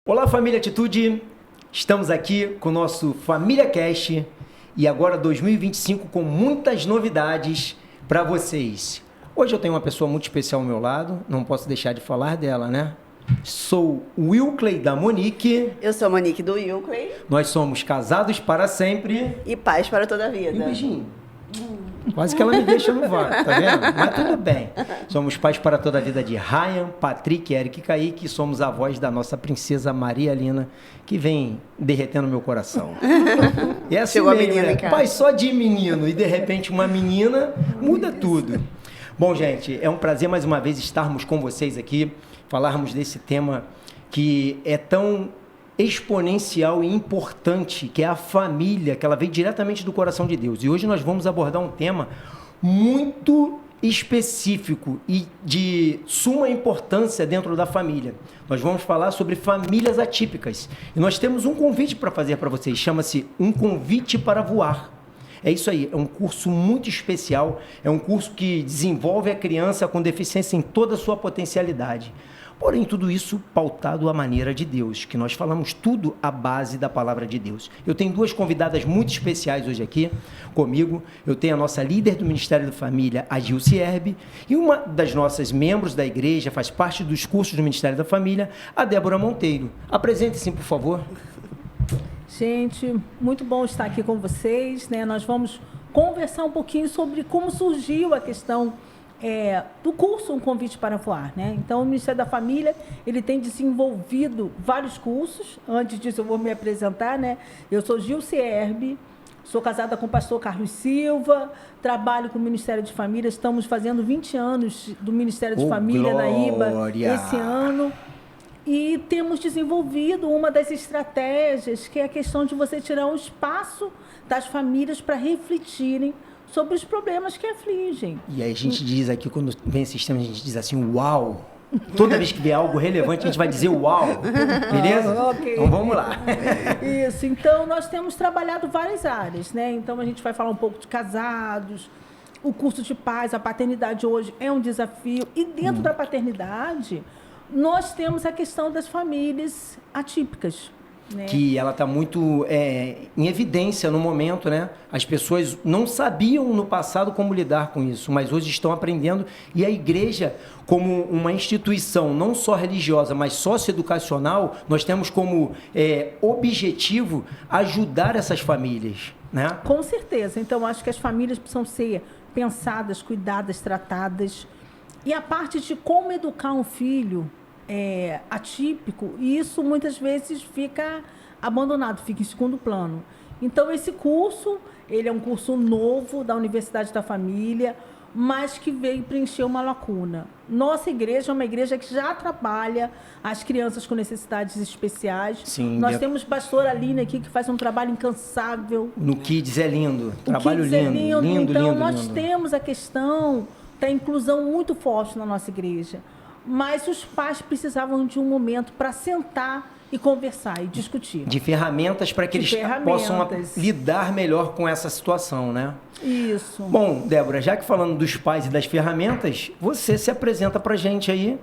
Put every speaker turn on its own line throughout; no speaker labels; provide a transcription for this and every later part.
Olá, família Atitude! Estamos aqui com o nosso Família Cast e agora 2025 com muitas novidades para vocês. Hoje eu tenho uma pessoa muito especial ao meu lado, não posso deixar de falar dela, né? Sou o Wilkley da Monique.
Eu sou a Monique do Wilkley.
Nós somos casados para sempre.
E paz para toda a vida.
E um beijinho. Quase que ela me deixa no vácuo, tá vendo? Mas tudo bem. Somos pais para toda a vida de Ryan, Patrick, Eric e Kaique. Somos avós da nossa princesa Maria Lina, que vem derretendo meu coração. E é assim
Chegou
mesmo,
a menina
né?
em casa.
Pai só de menino e de repente uma menina, muda tudo. Bom, gente, é um prazer mais uma vez estarmos com vocês aqui, falarmos desse tema que é tão exponencial e importante, que é a família, que ela vem diretamente do coração de Deus. E hoje nós vamos abordar um tema muito específico e de suma importância dentro da família. Nós vamos falar sobre famílias atípicas. E nós temos um convite para fazer para vocês, chama-se Um Convite para Voar. É isso aí, é um curso muito especial, é um curso que desenvolve a criança com deficiência em toda a sua potencialidade. Porém, tudo isso pautado à maneira de Deus, que nós falamos tudo à base da palavra de Deus. Eu tenho duas convidadas muito especiais hoje aqui comigo. Eu tenho a nossa líder do Ministério da Família, a Gilce Herbe, e uma das nossas membros da igreja, faz parte dos cursos do Ministério da Família, a Débora Monteiro. Apresente-se, por favor.
Gente, muito bom estar aqui com vocês, né? Nós vamos conversar um pouquinho sobre como surgiu a questão do curso Um Convite para Voar, né? Então, o Ministério da Família, ele tem desenvolvido vários cursos. Antes disso, eu vou me apresentar, né? Eu sou Gilce Herbe, sou casada com o pastor Carlos Silva, trabalho com o Ministério de Família, estamos fazendo 20 anos do Ministério de Família na IBA esse ano. E temos desenvolvido uma das estratégias, que é a questão de você tirar um espaço das famílias para refletirem sobre os problemas que afligem.
E aí a gente diz aqui, quando vem esse sistema, a gente diz assim, uau! Toda vez que vê algo relevante, a gente vai dizer uau! Beleza?
Okay.
Então vamos lá.
Isso, então nós temos trabalhado várias áreas, né? Então a gente vai falar um pouco de casados, o curso de paz, a paternidade hoje é um desafio. E dentro da paternidade, nós temos a questão das famílias atípicas, né?
Que ela está muito em evidência no momento, né? As pessoas não sabiam no passado como lidar com isso, mas hoje estão aprendendo. E a igreja, como uma instituição não só religiosa, mas socioeducacional, nós temos como objetivo ajudar essas famílias, né?
Com certeza. Então, acho que as famílias precisam ser pensadas, cuidadas, tratadas. E a parte de como educar um filho atípico, isso muitas vezes fica abandonado, fica em segundo plano. Então, esse curso, ele é um curso novo da Universidade da Família, mas que veio preencher uma lacuna. Nossa igreja é uma igreja que já trabalha as crianças com necessidades especiais.
Sim,
nós temos a pastora Aline aqui, que faz um trabalho incansável.
No Kids é lindo, trabalho
Kids
lindo, lindo,
então,
lindo.
nós
lindo.
temos a questão da inclusão muito forte na nossa igreja. Mas os pais precisavam de um momento para sentar e conversar e discutir.
De ferramentas para que eles possam lidar melhor com essa situação, né?
Isso.
Bom, Débora, já que falando dos pais e das ferramentas, você se apresenta para a gente aí.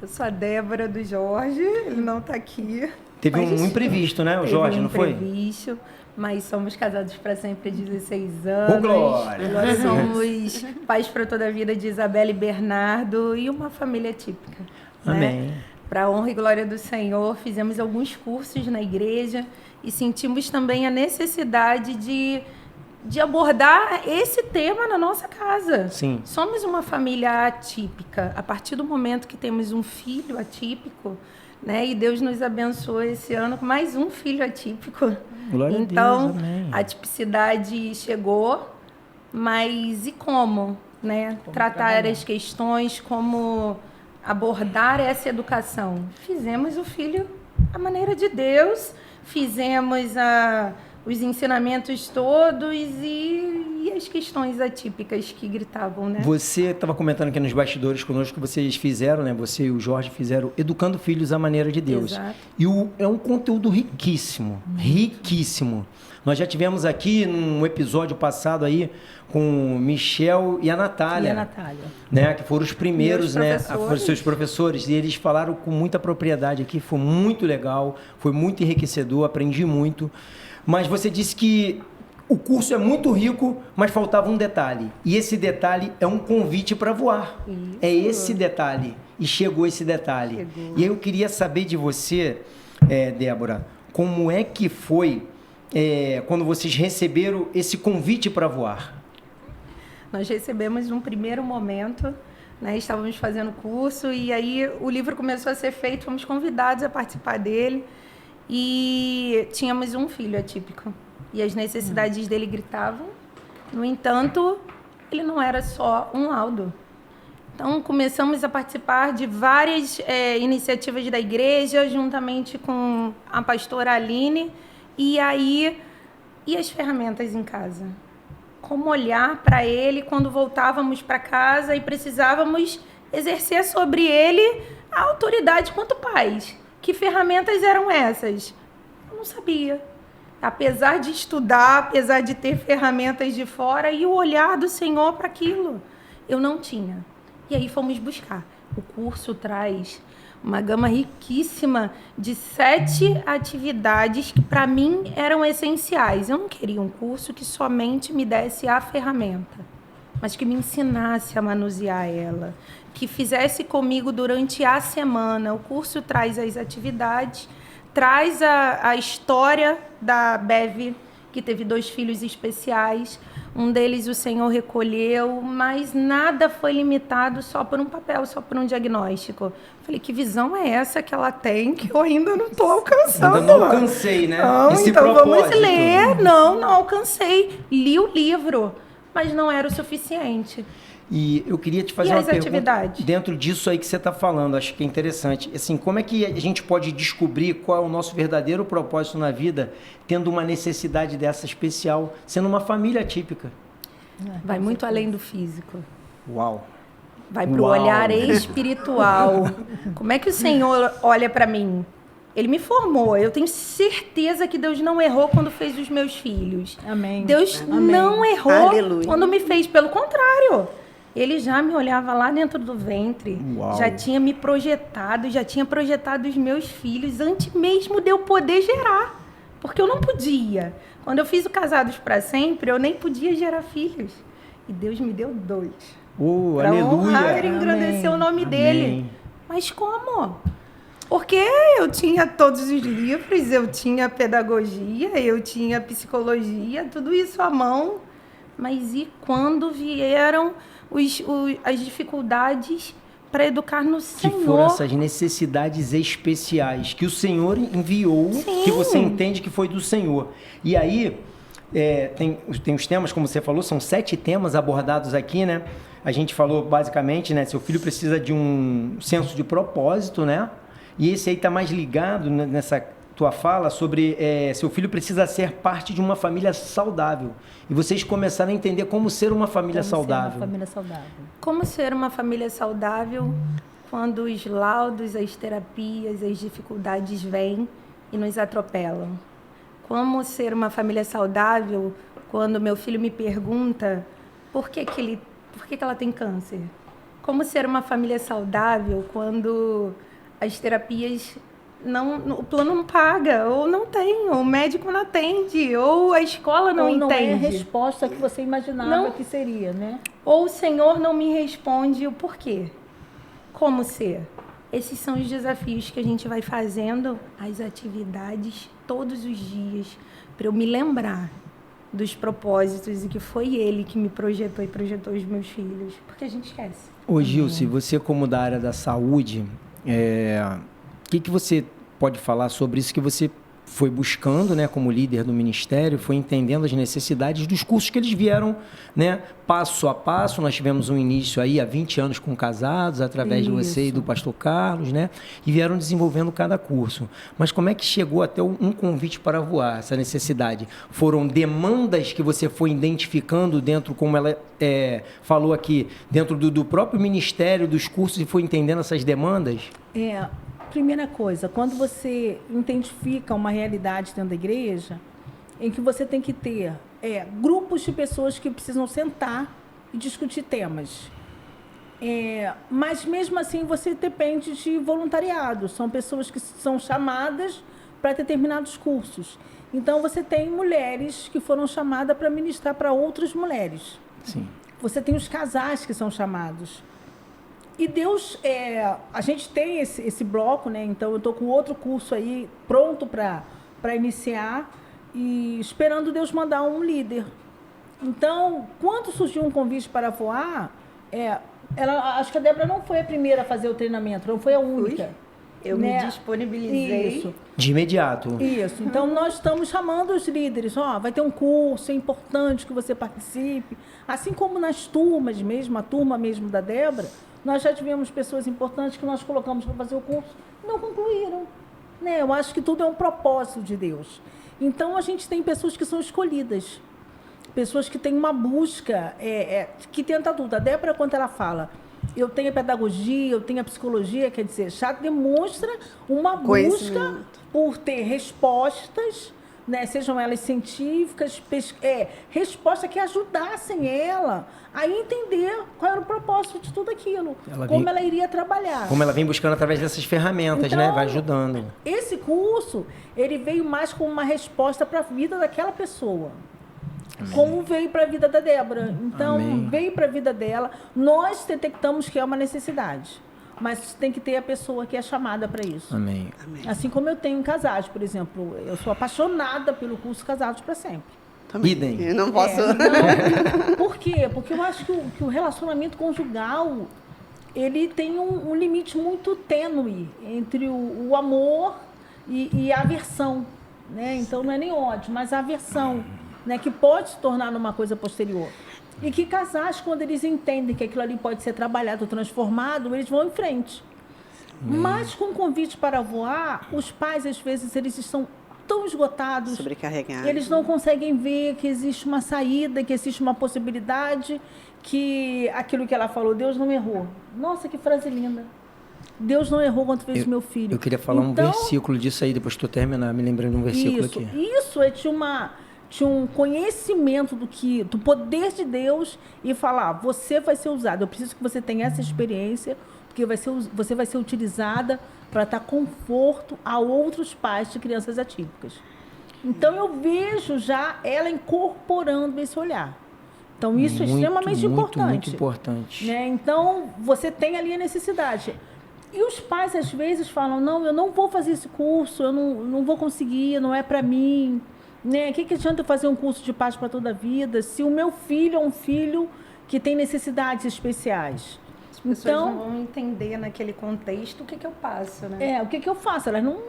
Eu sou a Débora do Jorge, ele não está aqui.
Teve um imprevisto, né? O Jorge, não foi?
Teve um imprevisto, mas somos casados para sempre há 16 anos.
Ô, glória!
Somos pais para toda a vida de Isabela e Bernardo e uma família típica.
Amém.
Né? Para a honra e glória do Senhor, fizemos alguns cursos na igreja e sentimos também a necessidade de abordar esse tema na nossa casa.
Sim.
Somos uma família atípica. A partir do momento que temos um filho atípico, né? E Deus nos abençoou esse ano com mais um filho atípico.
Glória
então,
a Deus, amém.
A tipicidade chegou, mas e como, né?
Como
tratar
trabalhar.
as questões, como abordar essa educação. Fizemos o filho à maneira de Deus, fizemos os ensinamentos todos e as questões atípicas que gritavam, né?
Você estava comentando aqui nos bastidores conosco que vocês fizeram, né? Você e o Jorge fizeram Educando Filhos à Maneira de Deus.
Exato.
E é um conteúdo riquíssimo, riquíssimo. Nós já tivemos aqui num episódio passado aí com o Michel e a Natália.
E a Natália.
Né, que foram os primeiros, né?
Professores.
Foram seus professores. E eles falaram com muita propriedade aqui. Foi muito legal, foi muito enriquecedor, aprendi muito. Mas você disse que o curso é muito rico, mas faltava um detalhe. E esse detalhe é um convite para voar.
Isso.
É esse detalhe. E chegou esse detalhe.
Chegou.
E aí eu queria saber de você, Débora, como é que foi quando vocês receberam esse convite para voar?
Nós recebemos num primeiro momento, né, estávamos fazendo curso e aí o livro começou a ser feito, fomos convidados a participar dele e tínhamos um filho atípico e as necessidades dele gritavam. No entanto, ele não era só um laudo. Então, começamos a participar de várias iniciativas da igreja, juntamente com a pastora Aline, e as ferramentas em casa. Como olhar para ele quando voltávamos para casa e precisávamos exercer sobre ele a autoridade quanto pais. Que ferramentas eram essas? Eu não sabia. Apesar de estudar, apesar de ter ferramentas de fora e o olhar do Senhor para aquilo, eu não tinha. E aí fomos buscar. O curso traz uma gama riquíssima de 7 atividades que, para mim, eram essenciais. Eu não queria um curso que somente me desse a ferramenta, mas que me ensinasse a manusear ela, que fizesse comigo durante a semana. O curso traz as atividades, traz a história da Bev, que teve 2 filhos especiais. Um deles o Senhor recolheu, mas nada foi limitado só por um papel, só por um diagnóstico. Falei, que visão é essa que ela tem que eu ainda não estou alcançando?
Ainda não alcancei, né?
Não,
esse
então
propósito.
vamos ler. Não alcancei. Li o livro, mas não era o suficiente.
E eu queria te fazer
E
uma
as
pergunta
atividades?
dentro disso aí que você está falando, acho que é interessante. Assim, como é que a gente pode descobrir qual é o nosso verdadeiro propósito na vida, tendo uma necessidade dessa especial, sendo uma família típica?
Vai muito além do físico.
Uau!
Vai para o
Uau.
olhar espiritual. Como é que o Senhor olha para mim? Ele me formou. Eu tenho certeza que Deus não errou quando fez os meus filhos.
Amém.
Deus
Amém.
não errou
Aleluia.
quando me fez. Pelo contrário, ele já me olhava lá dentro do ventre.
Uau.
Já tinha me projetado, já tinha projetado os meus filhos antes mesmo de eu poder gerar. Porque eu não podia. Quando eu fiz o Casados para Sempre, eu nem podia gerar filhos. E Deus me deu 2. Para honrar e
Aleluia!
engrandecer o nome dele.
Amém.
Mas como? Porque eu tinha todos os livros, eu tinha pedagogia, eu tinha psicologia, tudo isso à mão. Mas e quando vieram as dificuldades para educar no
Que
Senhor?
foram essas necessidades especiais que o Senhor enviou,
Sim.
que você entende que foi do Senhor. E aí, tem os temas, como você falou, são 7 temas abordados aqui, né? A gente falou basicamente, né? Seu filho precisa de um senso de propósito, né? E esse aí está mais ligado nessa tua fala sobre seu filho precisa ser parte de uma família saudável. E vocês começaram a entender como ser uma família saudável.
Uma família saudável.
Como ser uma família saudável quando os laudos, as terapias, as dificuldades vêm e nos atropelam? Como ser uma família saudável quando meu filho me pergunta por que ela tem câncer? Como ser uma família saudável quando as terapias o plano não paga, ou não tem, ou o médico não atende, ou a escola não
Ou
entende?
não é a resposta que você imaginava
Não.
que seria, né?
Ou o Senhor não me responde o porquê. Como ser? Esses são os desafios que a gente vai fazendo, as atividades todos os dias, para eu me lembrar dos propósitos e que foi Ele que me projetou e projetou os meus filhos. Porque a gente esquece.
Ô Gilce, você como da área da saúde, o que você pode falar sobre isso que você foi buscando, né, como líder do ministério, foi entendendo as necessidades dos cursos que eles vieram, né, passo a passo. Nós tivemos um início aí há 20 anos com Casados, através de você e do pastor Carlos, né, e vieram desenvolvendo cada curso. Mas como é que chegou até um convite para voar, essa necessidade? Foram demandas que você foi identificando dentro, como ela falou aqui, dentro do próprio ministério, dos cursos, e foi entendendo essas demandas?
Primeira coisa, quando você identifica uma realidade dentro da igreja, em que você tem que ter grupos de pessoas que precisam sentar e discutir temas. Mas, mesmo assim, você depende de voluntariado. São pessoas que são chamadas para determinados cursos. Então, você tem mulheres que foram chamadas para ministrar para outras mulheres.
Sim.
Você tem os casais que são chamados. E Deus, a gente tem esse bloco, né? Então, eu estou com outro curso aí pronto para iniciar e esperando Deus mandar um líder. Então, quando surgiu um convite para voar, acho que a Débora não foi a primeira a fazer o treinamento, não foi a única.
Eu me disponibilizei.
Isso.
De imediato.
Isso. Então, nós estamos chamando os líderes. Vai ter um curso, é importante que você participe. Assim como nas turmas mesmo, a turma mesmo da Débora, nós já tivemos pessoas importantes que nós colocamos para fazer o curso, não concluíram. Né? Eu acho que tudo é um propósito de Deus. Então, a gente tem pessoas que são escolhidas. Pessoas que têm uma busca, que tenta tudo. A Débora, quando ela fala, eu tenho a pedagogia, eu tenho a psicologia, quer dizer, já demonstra uma busca por ter respostas, né, sejam elas científicas, respostas que ajudassem ela a entender qual era o propósito de tudo aquilo, ela iria trabalhar.
Como ela vem buscando através dessas ferramentas,
então,
né? Vai ajudando.
Esse curso, ele veio mais como uma resposta para a vida daquela pessoa. Amém. Como veio para a vida da Débora. Então, Amém. Veio para a vida dela. Nós detectamos que é uma necessidade. Mas tem que ter a pessoa que é chamada para isso.
Amém.
Assim como eu tenho em Casados, por exemplo. Eu sou apaixonada pelo curso Casados para Sempre.
Também.
Idem.
Eu não posso...
Então, por quê? Porque eu acho que o relacionamento conjugal, ele tem um limite muito tênue entre o amor e a aversão. Né? Então, não é nem ódio, mas a aversão. Né, que pode se tornar numa coisa posterior. E que casais, quando eles entendem que aquilo ali pode ser trabalhado, transformado, eles vão em frente. Mas com o convite para voar, os pais, às vezes, eles estão tão esgotados,
sobrecarregados.
Eles não conseguem ver que existe uma saída, que existe uma possibilidade, que aquilo que ela falou, Deus não errou. Nossa, que frase linda. Deus não errou quando fez meu filho.
Eu queria falar um versículo disso aí, depois que tu terminar, me lembrando de um versículo aqui.
Isso tinha um conhecimento do poder de Deus e falar, você vai ser usado. Eu preciso que você tenha essa experiência, porque você vai ser utilizada para dar conforto a outros pais de crianças atípicas. Então, eu vejo já ela incorporando esse olhar. Então, isso é extremamente importante.
Muito importante.
Né? Então, você tem ali a necessidade. E os pais, às vezes, falam, não, eu não vou fazer esse curso, eu não vou conseguir, não é para mim. Né? O que adianta eu fazer um curso de paz para toda a vida se o meu filho é um filho que tem necessidades especiais?
As pessoas não vão entender naquele contexto o que eu passo, né?
O que eu faço? Elas não...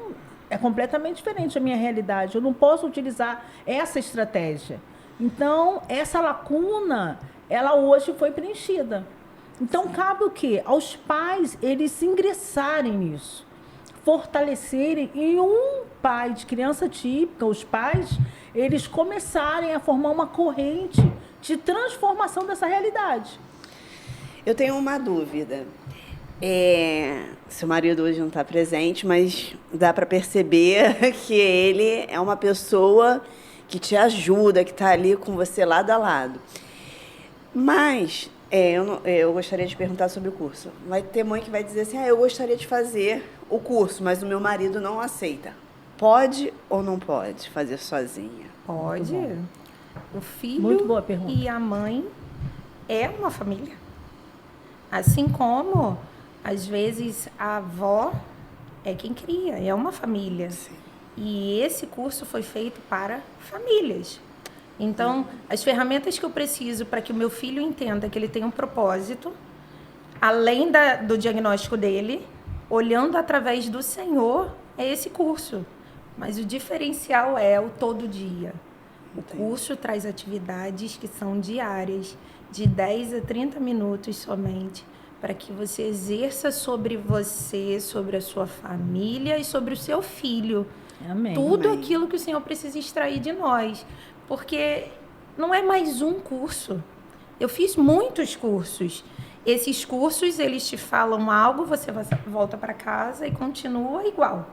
É completamente diferente a minha realidade. Eu não posso utilizar essa estratégia. Então, essa lacuna, ela hoje foi preenchida. Então, cabe o quê? Aos pais, eles ingressarem nisso. Fortalecerem, e um pai de criança típica, os pais, eles começarem a formar uma corrente de transformação dessa realidade.
Eu tenho uma dúvida. Seu marido hoje não está presente, mas dá para perceber que ele é uma pessoa que te ajuda, que está ali com você lado a lado. Mas... eu gostaria de perguntar sobre o curso. Vai ter mãe que vai dizer assim, eu gostaria de fazer o curso, mas o meu marido não aceita. Pode ou não pode fazer sozinha?
Pode. O filho
Muito boa pergunta.
E a mãe é uma família. Assim como, às vezes, a avó é quem cria, é uma família.
Sim.
E esse curso foi feito para famílias. Então, as ferramentas que eu preciso para que o meu filho entenda que ele tem um propósito, além do diagnóstico dele, olhando através do Senhor, é esse curso. Mas o diferencial é o todo dia. O curso traz atividades que são diárias, de 10 a 30 minutos somente, para que você exerça sobre você, sobre a sua família e sobre o seu filho.
Amém.
Tudo aquilo que o Senhor precisa extrair de nós. Porque não é mais um curso. Eu fiz muitos cursos. Esses cursos, eles te falam algo, você volta para casa e continua igual.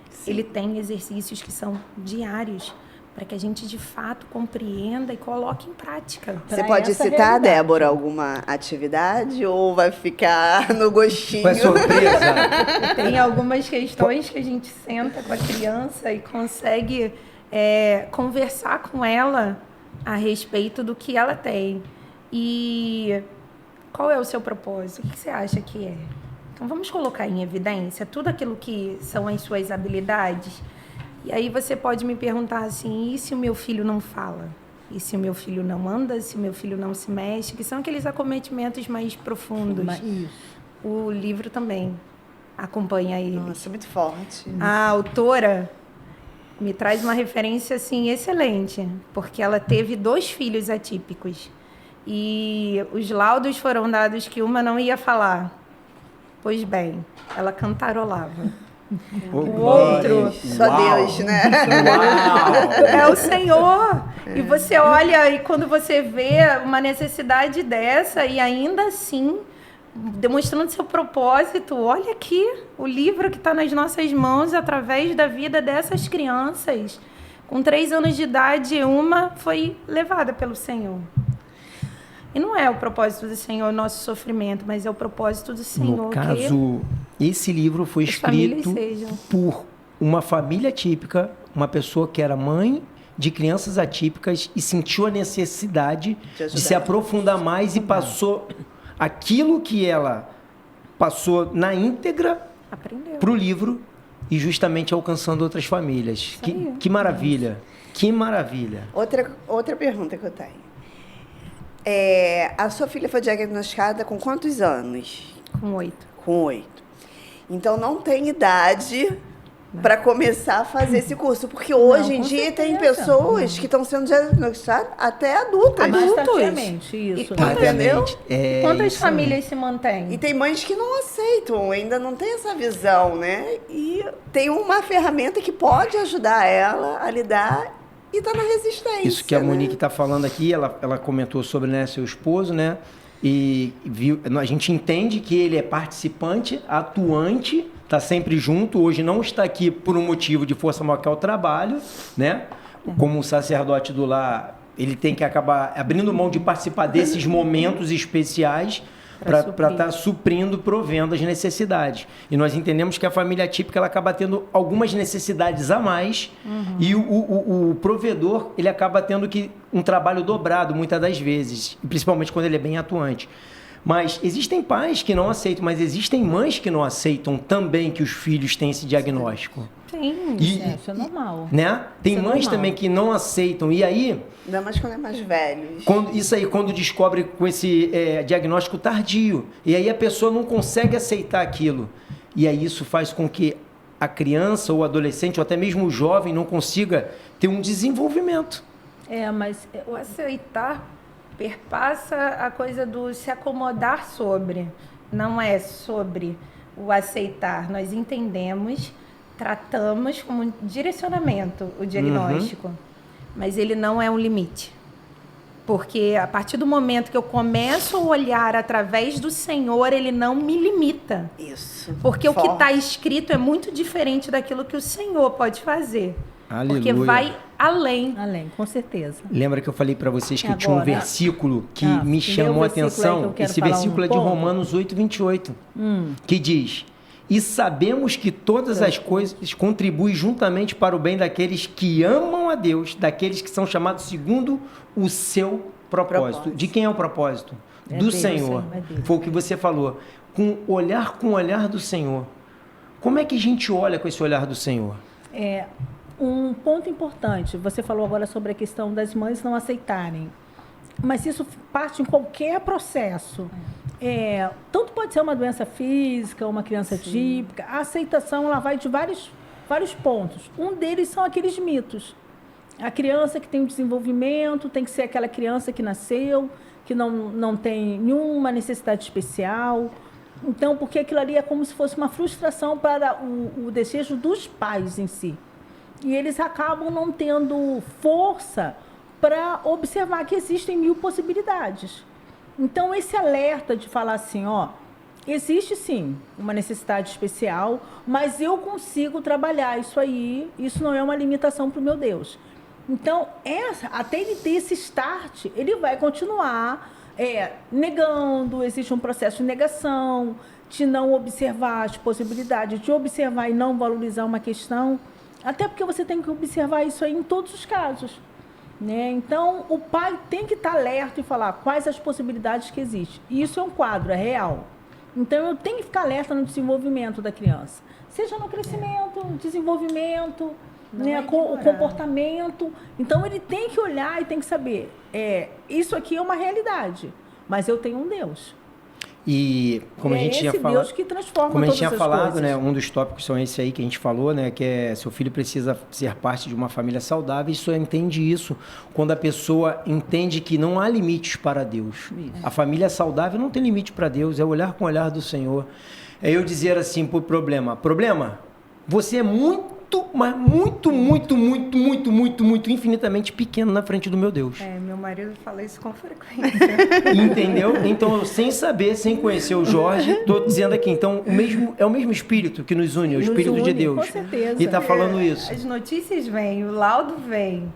Sim. Ele tem exercícios que são diários para que a gente de fato compreenda e coloque em prática.
Você pode
essa
citar,
realidade.
Débora, alguma atividade ou vai ficar no gostinho?
Foi surpresa.
Tem algumas questões que a gente senta com a criança e consegue conversar com ela a respeito do que ela tem. E qual é o seu propósito? O que você acha que é? Então, vamos colocar em evidência tudo aquilo que são as suas habilidades. E aí você pode me perguntar assim, e se o meu filho não fala? E se o meu filho não anda? Se o meu filho não se mexe? Que são aqueles acometimentos mais profundos.
Isso.
O livro também acompanha ele.
Nossa, muito forte.
A autora me traz uma referência assim excelente, porque ela teve 2 filhos atípicos. E os laudos foram dados que uma não ia falar. Pois bem, ela cantarolava. O outro,
Só Deus, né?
Uau!
é o Senhor. E você olha e quando você vê uma necessidade dessa e ainda assim demonstrando seu propósito, olha aqui o livro que está nas nossas mãos através da vida dessas crianças. Com 3 anos de idade, uma foi levada pelo Senhor. E não é o propósito do Senhor o nosso sofrimento, mas é o propósito do Senhor.
No caso, esse livro foi
as famílias
escrito
sejam.
por uma família típica, uma pessoa que era mãe de crianças atípicas e sentiu a necessidade de se aprofundar mais e passou aquilo que ela passou na íntegra
Aprendeu.
para o livro e justamente alcançando outras famílias. Que maravilha! Que maravilha!
Outra pergunta que eu tenho. A sua filha foi diagnosticada com quantos anos?
Com 8.
Com 8. Então não tem idade para começar a fazer esse curso, porque hoje em
com
dia tem
certeza.
pessoas que estão sendo diagnosticadas até adultas.
Mais
Adultos.
tardiamente, isso.
E entendeu?
É
Quantas
isso aí.
famílias se mantêm?
E tem mães que não aceitam, ainda não tem essa visão, né? E tem uma ferramenta que pode ajudar ela a lidar e tá na resistência.
Isso que a
né?
Monique está falando aqui, ela comentou sobre, né, seu esposo, né? E a gente entende que ele é participante, atuante, está sempre junto. Hoje não está aqui por um motivo de força maior que é o trabalho, né? Como um sacerdote do lar, ele tem que acabar abrindo mão de participar desses momentos especiais para estar suprindo, provendo as necessidades. E nós entendemos que a família típica ela acaba tendo algumas necessidades a mais e o provedor ele acaba tendo um trabalho dobrado muitas das vezes, principalmente quando ele é bem atuante. Mas existem pais que não aceitam, mas existem mães que não aceitam também que os filhos têm esse diagnóstico.
Sim.
Isso é normal.
Né? Tem
Isso é
mães
normal.
também que não aceitam. E aí,
Ainda mais quando é mais velho.
quando descobre com esse diagnóstico tardio. E aí a pessoa não consegue aceitar aquilo. E aí isso faz com que a criança ou o adolescente ou até mesmo o jovem não consiga ter um desenvolvimento.
Mas
O aceitar perpassa a coisa do se acomodar sobre. Não é sobre o aceitar. Nós entendemos, tratamos como direcionamento o diagnóstico, mas ele não é um limite. Porque a partir do momento que eu começo a olhar através do Senhor, ele não me limita.
Isso.
Porque o que
Forte.
está escrito é muito diferente daquilo que o Senhor pode fazer. Porque
Aleluia.
vai além.
além, com certeza.
Lembra que eu falei para vocês que
Agora,
tinha um versículo que me
lê o
chamou a
versículo aí que eu
atenção?
quero
Esse
falar
versículo
um
é de
pouco.
Romanos 8:28, que diz: E sabemos que todas as coisas contribuem juntamente para o bem daqueles que amam a Deus, daqueles que são chamados segundo o seu propósito. De quem é o propósito?
É
Do
Deus,
Senhor.
é dele.
Foi o que você falou. Com o olhar do Senhor. Como é que a gente olha com esse olhar do Senhor?
Um ponto importante, você falou agora sobre a questão das mães não aceitarem, mas isso parte em qualquer processo. Tanto pode ser uma doença física, uma criança típica, a aceitação ela vai de vários pontos. Um deles são aqueles mitos. A criança que tem um desenvolvimento tem que ser aquela criança que nasceu, que não tem nenhuma necessidade especial. Então, porque aquilo ali é como se fosse uma frustração para o desejo dos pais em si. E eles acabam não tendo força para observar que existem 1000 possibilidades. Então, esse alerta de falar assim, existe sim uma necessidade especial, mas eu consigo trabalhar isso aí, isso não é uma limitação para o meu Deus. Então, até ele ter esse start, ele vai continuar negando, existe um processo de negação, de não observar as possibilidades, de observar e não valorizar uma questão, até porque você tem que observar isso aí em todos os casos. Né? Então, o pai tem que estar alerta e falar quais as possibilidades que existem. E isso é um quadro, é real. Então, eu tenho que ficar alerta no desenvolvimento da criança. Seja no crescimento, desenvolvimento, né, o comportamento. Então, ele tem que olhar e tem que saber, isso aqui é uma realidade, mas eu tenho um Deus.
E como a gente tinha falado,
Deus que transforma
como a gente tinha falado,
coisas.
né, um dos tópicos são esse aí que a gente falou, né, que é seu filho precisa ser parte de uma família saudável. E só entende isso quando a pessoa entende que não há limites para Deus. A família saudável não tem limite para Deus, é olhar com o olhar do Senhor. É eu dizer assim pro problema, você é muito, mas muito, infinitamente pequeno na frente do meu Deus.
Meu marido fala isso com frequência.
Entendeu? Então, sem saber, sem conhecer o Jorge, estou dizendo aqui, então, é o mesmo Espírito que nos une, o Espírito de Deus.
Com certeza.
E está falando isso.
As notícias vêm, o laudo vem.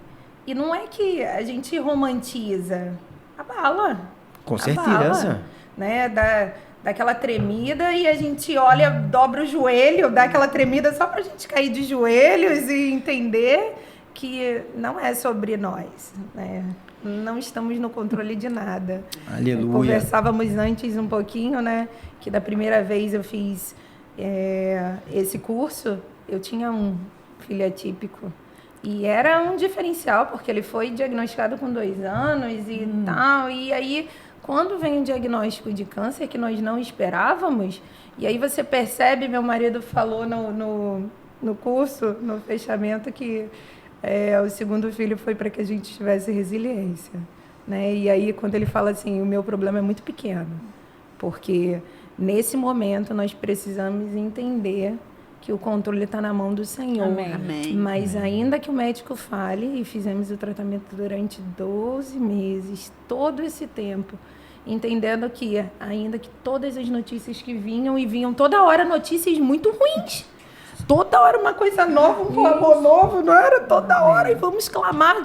E não é que a gente romantiza. Abala.
Com certeza.
Né? Daquela tremida e a gente olha, dobra o joelho, dá aquela tremida só pra gente cair de joelhos e entender que não é sobre nós, né? Não estamos no controle de nada.
Aleluia.
Conversávamos antes um pouquinho, né? Que da primeira vez eu fiz esse curso, eu tinha um filho atípico. E era um diferencial, porque ele foi diagnosticado com 2 anos e tal. E aí, quando vem um diagnóstico de câncer que nós não esperávamos, e aí você percebe, meu marido falou no curso, no fechamento, que o segundo filho foi para que a gente tivesse resiliência. Né? E aí, quando ele fala assim, o meu problema é muito pequeno, porque nesse momento nós precisamos entender que o controle está na mão do Senhor.
Amém.
Mas ainda que o médico fale, e fizemos o tratamento durante 12 meses, todo esse tempo, entendendo que, ainda que todas as notícias que vinham toda hora notícias muito ruins. Toda hora uma coisa nova, um clamor novo, não era toda hora, e vamos clamar.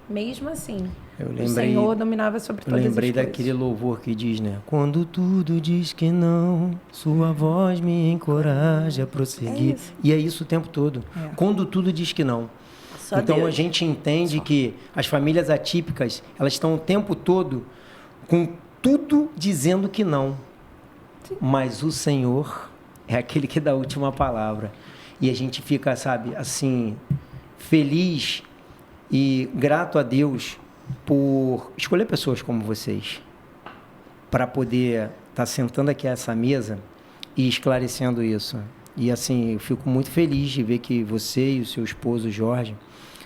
Mesmo assim, o Senhor dominava sobre todas as coisas.
Eu lembrei daquele louvor que diz, né? Quando tudo diz que não, sua voz me encoraja a prosseguir. E é isso o tempo todo. Quando tudo diz que não.
Só
então
Deus.
A gente entende que as famílias atípicas, elas estão o tempo todo com tudo dizendo que não.
Sim.
Mas o Senhor é aquele que dá a última palavra. E a gente fica, sabe, assim, feliz e grato a Deus por escolher pessoas como vocês para poder estar sentando aqui a essa mesa e esclarecendo isso. E assim, eu fico muito feliz de ver que você e o seu esposo, Jorge,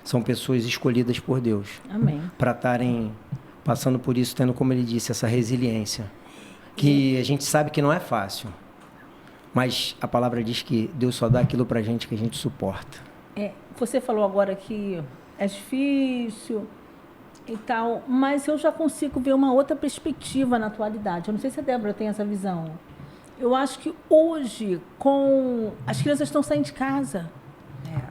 são pessoas escolhidas por Deus.
Amém.
Para estarem passando por isso, tendo, como ele disse, essa resiliência. Que a gente sabe que não é fácil, mas a palavra diz que Deus só dá aquilo para a gente que a gente suporta.
Você falou agora que é difícil e tal, mas eu já consigo ver uma outra perspectiva na atualidade. Eu não sei se a Débora tem essa visão. Eu acho que hoje, as crianças estão saindo de casa.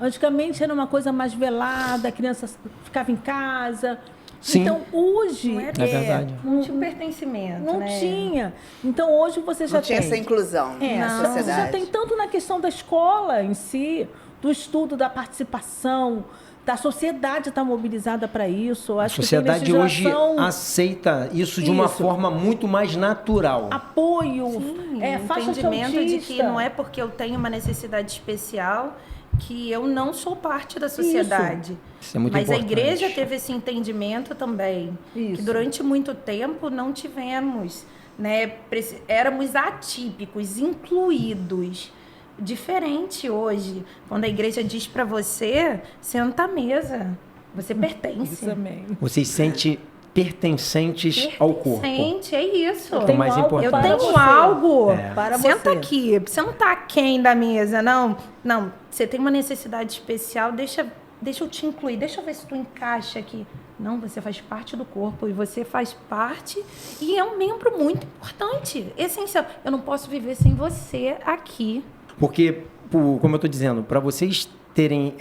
Antigamente era uma coisa mais velada, a criança ficava em casa.
Sim.
Então, hoje...
É verdade.
Não tinha pertencimento,
Não
né?
tinha. Então, hoje você já
Não tinha
tem...
essa inclusão na
Você
sociedade.
já tem tanto na questão da escola em si, do estudo, da participação, da sociedade estar mobilizada para isso.
A
Acho
sociedade
que tem
hoje
legislação,
aceita isso de uma forma muito mais natural.
apoio,
Sim,
faixa de
entendimento de
autista.
que não é porque eu tenho uma necessidade especial que eu não sou parte da sociedade.
Isso é muito
Mas
importante.
a igreja teve esse entendimento também,
Isso.
que durante muito tempo não tivemos, né? Éramos atípicos, incluídos. Diferente hoje, quando a igreja diz para você, senta à mesa, você pertence.
Isso também.
Vocês se sentem pertencentes ao corpo.
Pertencente, é isso.
Eu tenho
mais
algo
importante.
Eu
para
tenho
você.
algo.
Para
Senta
você.
aqui. Você não tá aquém da mesa, não. Não, você tem uma necessidade especial, deixa eu te incluir, deixa eu ver se tu encaixa aqui. Não, você faz parte do corpo e você faz parte e é um membro muito importante, essencial. Eu não posso viver sem você aqui.
Porque, como eu estou dizendo, para vocês terem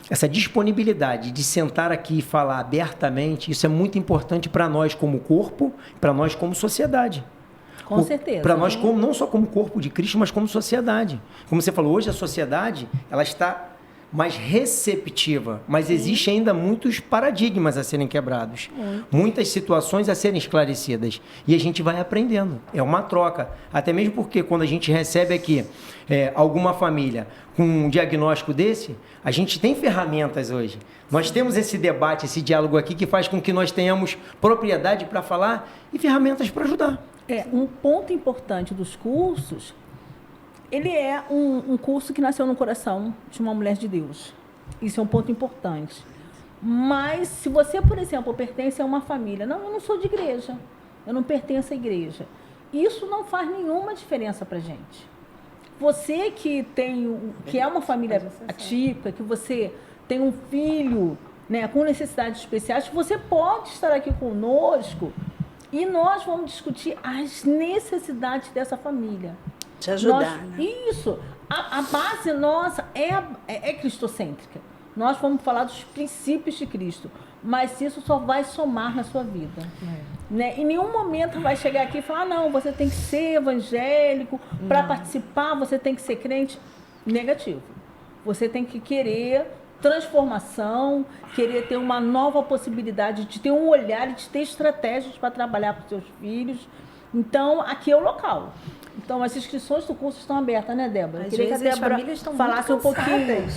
essa disponibilidade de sentar aqui e falar abertamente, isso é muito importante para nós como corpo, para nós como sociedade.
Com certeza.
Para nós, não só como corpo de Cristo, mas como sociedade. Como você falou, hoje a sociedade ela está mais receptiva, mas existe ainda muitos paradigmas a serem quebrados, muitas situações a serem esclarecidas, e a gente vai aprendendo, é uma troca, até mesmo porque quando a gente recebe aqui alguma família com um diagnóstico desse, a gente tem ferramentas hoje, nós temos esse debate, esse diálogo aqui que faz com que nós tenhamos propriedade para falar e ferramentas para ajudar.
Um ponto importante dos cursos, ele é um curso que nasceu no coração de uma mulher de Deus. Isso é um ponto importante. Mas, se você, por exemplo, pertence a uma família, não, eu não sou de igreja, eu não pertenço à igreja, isso não faz nenhuma diferença para a gente. Você que é uma família atípica, que você tem um filho, né, com necessidades especiais, você pode estar aqui conosco e nós vamos discutir as necessidades dessa família.
Te ajudar, né?
Isso. A base nossa é cristocêntrica. Nós vamos falar dos princípios de Cristo, mas isso só vai somar na sua vida. Né? Em nenhum momento vai chegar aqui e falar, não, você tem que ser evangélico, para participar você tem que ser crente. Negativo. Você tem que querer transformação, querer ter uma nova possibilidade de ter um olhar e de ter estratégias para trabalhar com seus filhos. Então, aqui é o local. Então, as inscrições do curso estão abertas, né, Débora?
Às vezes as famílias estão
falasse
muito
um pouquinho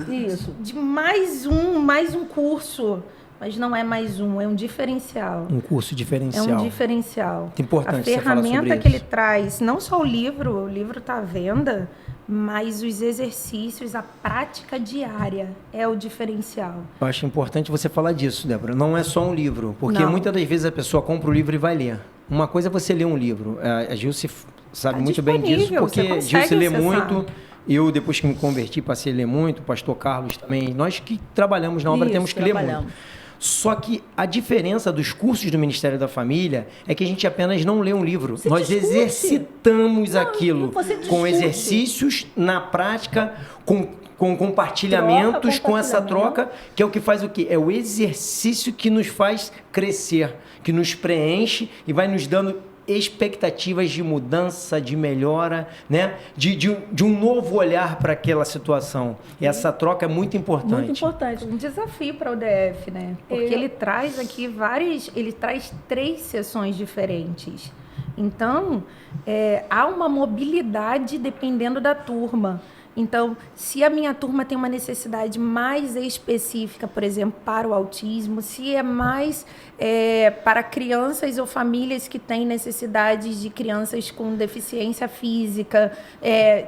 isso. De mais um curso, mas não é mais um, é um diferencial.
Um curso diferencial.
É um diferencial.
É importante
a
você falar sobre
ferramenta
isso.
que ele traz, não só o livro está à venda, mas os exercícios, a prática diária é o diferencial.
Eu acho importante você falar disso, Débora. Não é só um livro, porque muitas das vezes a pessoa compra o livro e vai ler. Uma coisa é você ler um livro. A Gilce sabe muito bem disso, porque Gilce lê muito. Eu, depois que me converti, passei a ler muito. O pastor Carlos também. Nós que trabalhamos na obra temos que ler muito. Só que a diferença dos cursos do Ministério da Família é que a gente apenas não lê um livro. Nós exercitamos aquilo com exercícios na prática, com compartilhamentos, com essa troca, que é o que faz o quê? É o exercício que nos faz crescer, que nos preenche e vai nos dando expectativas de mudança, de melhora, né? de um novo olhar para aquela situação. E essa troca é muito importante.
Muito importante.
Um desafio para o DF, né? Porque ele traz aqui ele traz 3 sessões diferentes. Então, há uma mobilidade dependendo da turma. Então, se a minha turma tem uma necessidade mais específica, por exemplo, para o autismo, se é mais para crianças ou famílias que têm necessidades de crianças com deficiência física,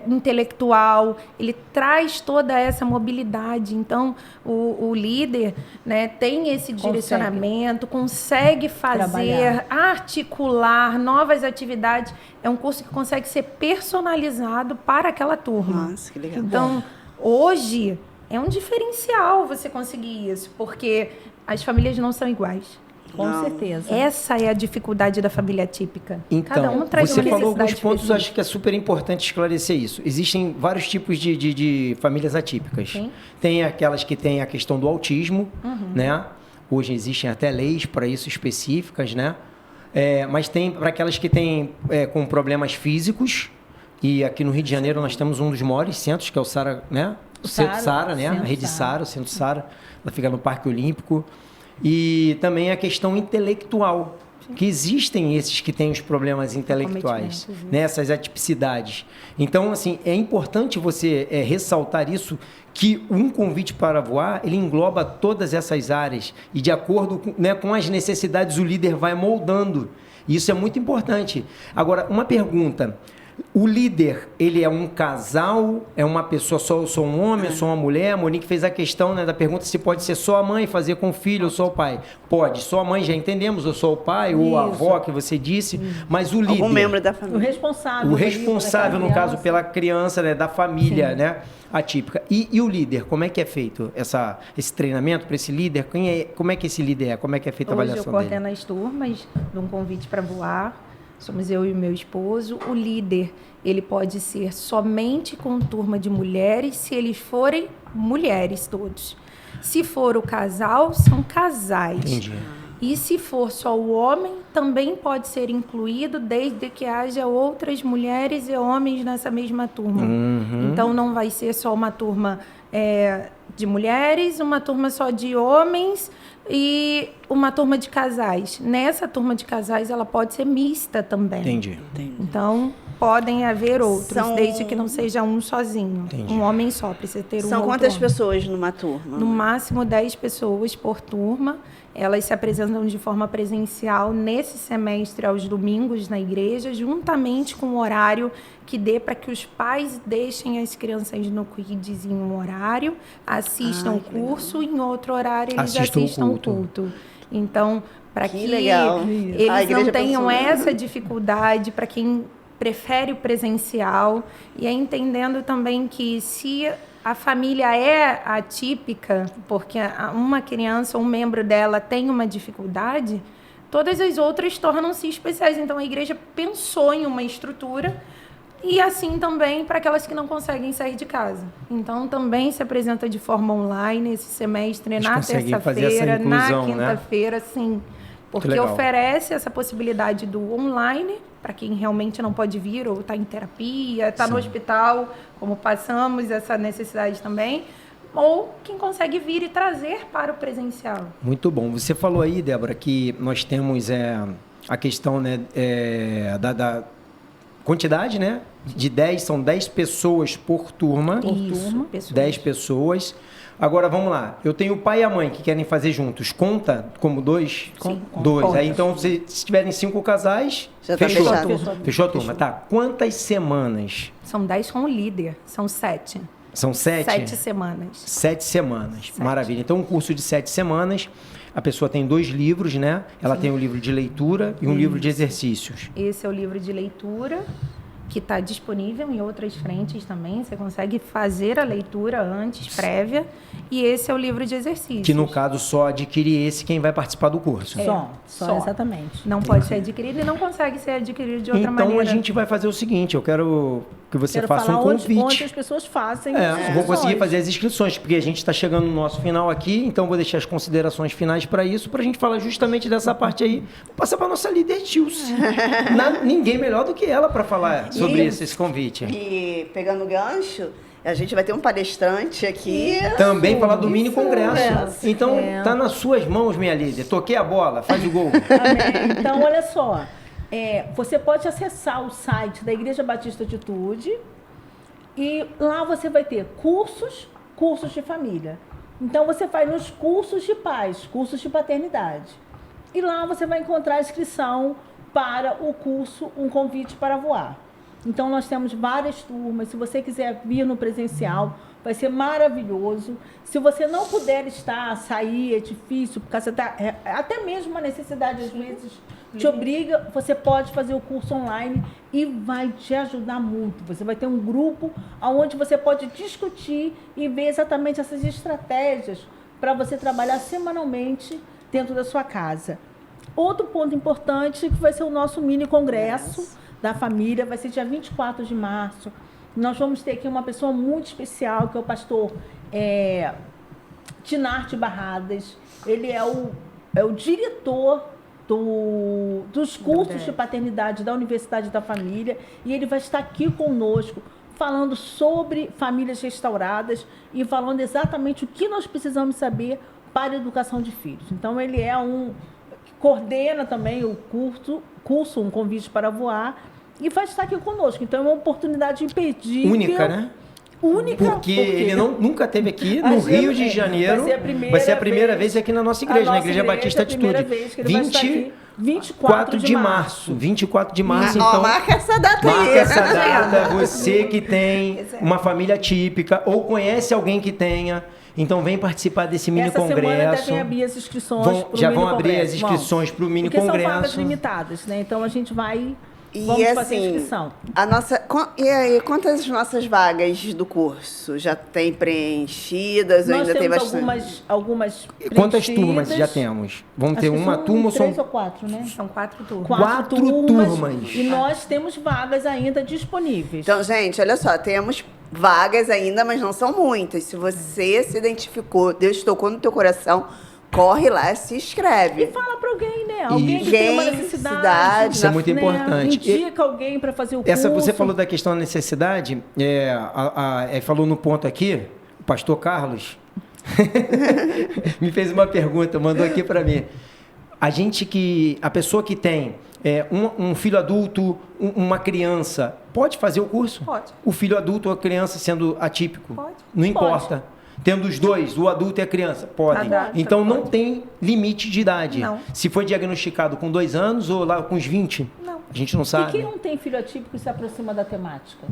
intelectual, ele traz toda essa mobilidade. Então, o líder, né, tem esse direcionamento, consegue fazer, articular novas atividades. É um curso que consegue ser personalizado para aquela turma.
Nossa, que legal.
Então, hoje, é um diferencial você conseguir isso, porque as famílias não são iguais.
Com certeza.
Essa é a dificuldade da família típica.
Então,
cada um traz
você
uma
falou
necessidade
alguns pontos,
específica.
acho que é super importante esclarecer isso. Existem vários tipos de famílias atípicas.
Sim.
Tem aquelas que têm a questão do autismo, né? Hoje existem até leis para isso específicas, né? Mas tem para aquelas que têm com problemas físicos, e aqui no Rio de Janeiro nós temos um dos maiores centros, que é o SARA, né? O Centro SARA, né? A rede SARA, o Centro SARA, ela fica no Parque Olímpico. E também a questão intelectual, que existem esses que têm os problemas intelectuais, né? Essas atipicidades. Então, assim, é importante você ressaltar isso, que um convite para voar, ele engloba todas essas áreas e de acordo com as necessidades o líder vai moldando. Isso é muito importante. Agora, uma pergunta. O líder, ele é um casal, é uma pessoa só, eu sou um homem, eu sou uma mulher? A Monique fez a questão, né, da pergunta se pode ser só a mãe fazer com o filho ou só o pai. Pode, só a mãe já entendemos, ou só o pai, ou a avó que você disse, mas o líder...
Algum membro da família.
O
responsável, no caso, pela criança, né, da família, né, atípica. E o líder, como é que é feito esse treinamento para esse líder? Como é que esse líder é? Como é que é feita a avaliação dele?
Hoje eu coordeno as turmas de um convite para voar. Somos eu e o meu esposo. O líder, ele pode ser somente com turma de mulheres, se eles forem mulheres todos. Se for o casal, são casais.
Entendi.
E se for só o homem, também pode ser incluído, desde que haja outras mulheres e homens nessa mesma turma. Então, não vai ser só uma turma de mulheres, uma turma só de homens e uma turma de casais. Nessa turma de casais, ela pode ser mista também.
Entendi.
Então, podem haver outros,
São-
desde que não seja um sozinho.
Entendi.
Um homem só, precisa ter um
São
outro
quantas
homem.
pessoas numa turma?
No máximo 10 pessoas por turma. Elas se apresentam de forma presencial nesse semestre aos domingos na igreja, juntamente com o horário que dê para que os pais deixem as crianças no Kids em um horário, assistam o curso, e em outro horário eles
Assistam o
assistam o
culto.
culto. Então, para
Que
que
legal. A
eles
igreja
não tenham
pensou, né?
essa dificuldade, para quem prefere o presencial, e aí entendendo também que se a família é atípica, porque uma criança, um membro dela tem uma dificuldade, todas as outras tornam-se especiais. Então, a igreja pensou em uma estrutura e assim também para aquelas que não conseguem sair de casa. Então, também se apresenta de forma online esse semestre,
Eles
na
conseguem fazer essa
terça-feira, na
inclusão, né?
quinta-feira, sim. Porque
legal.
oferece essa possibilidade do online, para quem realmente não pode vir, ou está em terapia, está no hospital, como passamos essa necessidade também, ou quem consegue vir e trazer para o presencial.
Muito bom. Você falou aí, Débora, que nós temos a questão, né, da quantidade, né? De 10, são 10 pessoas por turma.
Isso, pessoas.
10 pessoas. Agora, vamos lá. Eu tenho o pai e a mãe que querem fazer juntos. Conta como 2?
Sim.
2.
Conta.
Aí, então, se tiverem 5 casais,
Já tá
fechou.
fechado.
Fechou a turma. Tá. Quantas semanas?
São 10 com o líder, são 7.
São 7?
7 semanas.
7 semanas.
7.
Maravilha. Então, um curso de 7 semanas. A pessoa tem 2 livros, né? Ela tem um livro de leitura e um livro de exercícios.
Esse é o livro de leitura, que está disponível em outras frentes também. Você consegue fazer a leitura antes, prévia. E esse é o livro de exercícios.
Que, no caso, só adquire esse quem vai participar do curso.
Só, exatamente.
Não pode ser adquirido e não consegue ser adquirido de outra
Então,
maneira.
a gente vai fazer o seguinte. Eu quero que você
Quero
faça um
falar onde
convite.
as pessoas fazem
É,
as
eu vou conseguir
inscrições.
fazer as inscrições, porque a gente está chegando no nosso final aqui, então vou deixar as considerações finais para isso, para a gente falar justamente dessa parte aí. Vou passar para nossa líder Tilce. Ninguém melhor do que ela para falar sobre esse convite.
E pegando o gancho, a gente vai ter um palestrante aqui.
Também falar do mini congresso.
congresso.
Então, tá nas suas mãos, minha líder. Toquei a bola, faz o gol.
Amém. Então, olha só. Você pode acessar o site da Igreja Batista Atitude e lá você vai ter cursos de família. Então, você vai nos cursos de pais, cursos de paternidade. E lá você vai encontrar a inscrição para o curso Um Convite para Voar. Então, nós temos várias turmas. Se você quiser vir no presencial, vai ser maravilhoso. Se você não puder sair, é difícil, porque você tá, até mesmo uma necessidade, às vezes, te obriga, você pode fazer o curso online e vai te ajudar muito. Você vai ter um grupo onde você pode discutir e ver exatamente essas estratégias para você trabalhar semanalmente dentro da sua casa. Outro ponto importante que vai ser o nosso mini congresso da família, vai ser dia 24 de março. Nós vamos ter aqui uma pessoa muito especial, que é o pastor Tinarte Barradas. Ele é o diretor dos cursos de paternidade da Universidade da Família, e ele vai estar aqui conosco falando sobre famílias restauradas e falando exatamente o que nós precisamos saber para a educação de filhos. Então, ele coordena também o curso Um Convite para Voar, e vai estar aqui conosco. Então, é uma oportunidade imperdível.
Única, né?
Única.
Porque ele nunca esteve aqui no Rio de Janeiro.
Vai ser
a primeira vez aqui na nossa igreja, na Igreja Batista Atitude. 24 de março. 24 de março, então.
Marca essa data aí.
Marca essa data. Você que tem uma família típica ou conhece alguém que tenha. Então, vem participar desse mini
Essa
congresso.
semana devem abrir as inscrições
Já vão abrir as inscrições para o mini
porque
congresso.
São vagas limitadas, né? Então, a gente vai...
E
Vamos fazer a
assim,
inscrição.
E aí, quantas nossas vagas do curso já tem preenchidas? Ou
Nós
ainda tem
temos
bastante?
algumas
Quantas
preenchidas.
turmas já temos? Vamos ter
Acho que
uma
são
turma ou são
3 ou 4, né?
São 4 turmas.
4 turmas.
E nós temos vagas ainda disponíveis.
Então, gente, olha só, temos vagas ainda, mas não são muitas. Se você se identificou, Deus tocou no teu coração, corre lá, se inscreve.
E fala para alguém, né? Alguém que tem uma necessidade.
Cidade,
Isso é muito importante.
Indica alguém para fazer o curso.
Você falou da questão da necessidade, falou no ponto aqui, o pastor Carlos me fez uma pergunta, mandou aqui para mim. A pessoa que tem um filho adulto, uma criança, pode fazer o curso?
Pode.
O filho adulto ou a criança sendo atípico?
Pode.
Não importa. Tendo os dois, o adulto e a criança, podem. Então não tem limite de idade.
Não.
Se foi diagnosticado com 2 anos ou lá com os 20,
não.
A gente não sabe.
E quem não tem filho atípico e se aproxima da temática?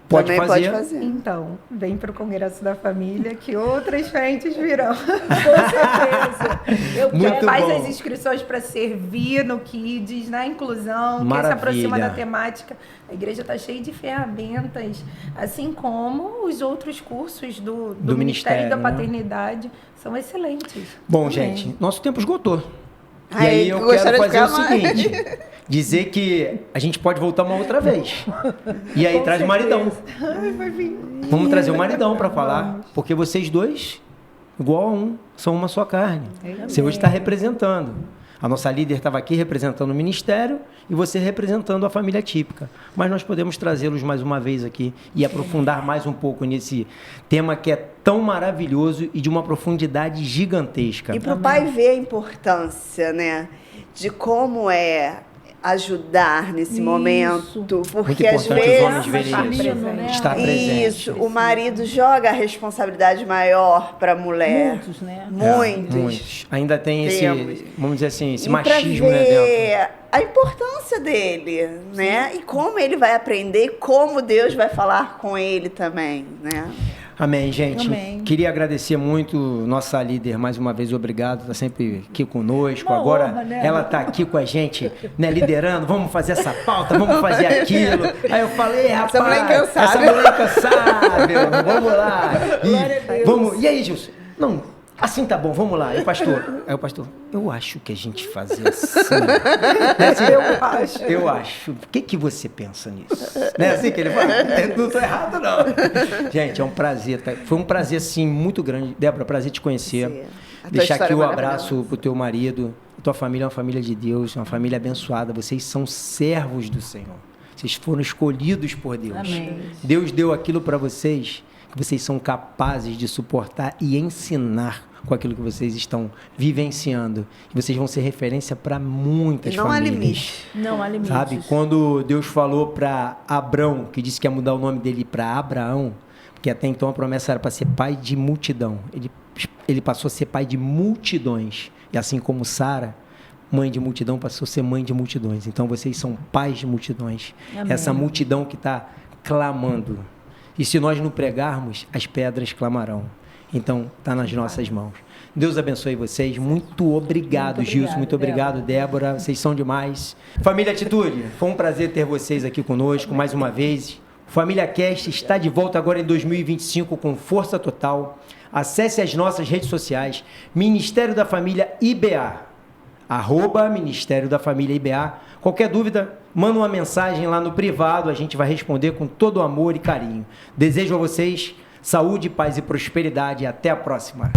Pode
pode
fazer.
fazer.
Então, vem para o Congresso da Família que outras frentes virão.
Com certeza.
Muito
Faz
bom.
as inscrições para servir no Kids, na inclusão,
Maravilha.
que se aproxima da temática. A igreja está cheia de ferramentas, assim como os outros cursos do Ministério da
né?
Paternidade são excelentes.
Bom, gente, nosso tempo esgotou. E
Aí,
aí eu
gostaria
quero
de
fazer o
ficar mais.
seguinte, dizer que a gente pode voltar uma outra vez. E aí
Com
traz o maridão.
Ai, vai vir.
Vamos trazer o maridão para falar, porque vocês dois, igual a um, são uma só carne. Você hoje está representando. A nossa líder estava aqui representando o ministério e você representando a família típica. Mas nós podemos trazê-los mais uma vez aqui e aprofundar mais um pouco nesse tema que é tão maravilhoso e de uma profundidade gigantesca.
E para o pai ver a importância, né, de como é ajudar nesse
Isso.
momento,
Muito
porque às
importante os homens
vezes
verem isso.
Feminino, né?
Estar presente.
isso, o marido joga a responsabilidade maior para a mulher.
Muitos, né?
Muitos.
Ainda tem esse,
Temos.
vamos dizer assim, esse
E pra
machismo, né, dentro.
ver a importância dele, né? E como ele vai aprender, e como Deus vai falar com ele também, né?
Amém, gente.
Amém.
Queria agradecer muito nossa líder, mais uma vez, obrigado, está sempre aqui conosco.
Uma
Agora
honra, né?
ela está aqui com a gente, né, liderando, vamos fazer essa pauta, vamos fazer aquilo. Aí eu falei, rapaz,
Essa mulher é incansável.
essa mulher é incansável, vamos lá.
Glória a Deus.
E aí, Gilson? Não, assim tá bom, vamos lá. Aí o pastor, eu acho que a gente fazia assim. Né, assim, eu acho. O que você pensa nisso? Não é assim que ele fala? Não tô errado, não. Gente, é um prazer. Foi um prazer, assim, muito grande. Débora, prazer te conhecer.
Sim. A tua
Deixar
história
aqui o
é
abraço
maravilhosa.
pro teu marido. A tua família é uma família de Deus, uma família abençoada. Vocês são servos do Senhor. Vocês foram escolhidos por Deus.
Amém.
Deus deu aquilo para vocês que vocês são capazes de suportar e ensinar com aquilo que vocês estão vivenciando. E vocês vão ser referência para muitas
Não há
famílias.
limite.
Não há limites.
Sabe, quando Deus falou para Abrão, que disse que ia mudar o nome dele para Abraão, porque até então a promessa era para ser pai de multidão. Ele passou a ser pai de multidões. E assim como Sara, mãe de multidão, passou a ser mãe de multidões. Então vocês são pais de multidões.
Amém.
Essa multidão que está clamando. E se nós não pregarmos, as pedras clamarão. Então, está nas nossas mãos. Deus abençoe vocês. Muito obrigado,
Muito
Gilson. Muito
obrigado,
obrigado, Débora. Vocês são demais. Família Atitude, foi um prazer ter vocês aqui conosco mais uma vez. Família Cast está de volta agora em 2025 com força total. Acesse as nossas redes sociais, Ministério da Família IBA, @ Ministério da Família IBA. Qualquer dúvida, manda uma mensagem lá no privado, a gente vai responder com todo amor e carinho. Desejo a vocês saúde, paz e prosperidade. Até a próxima.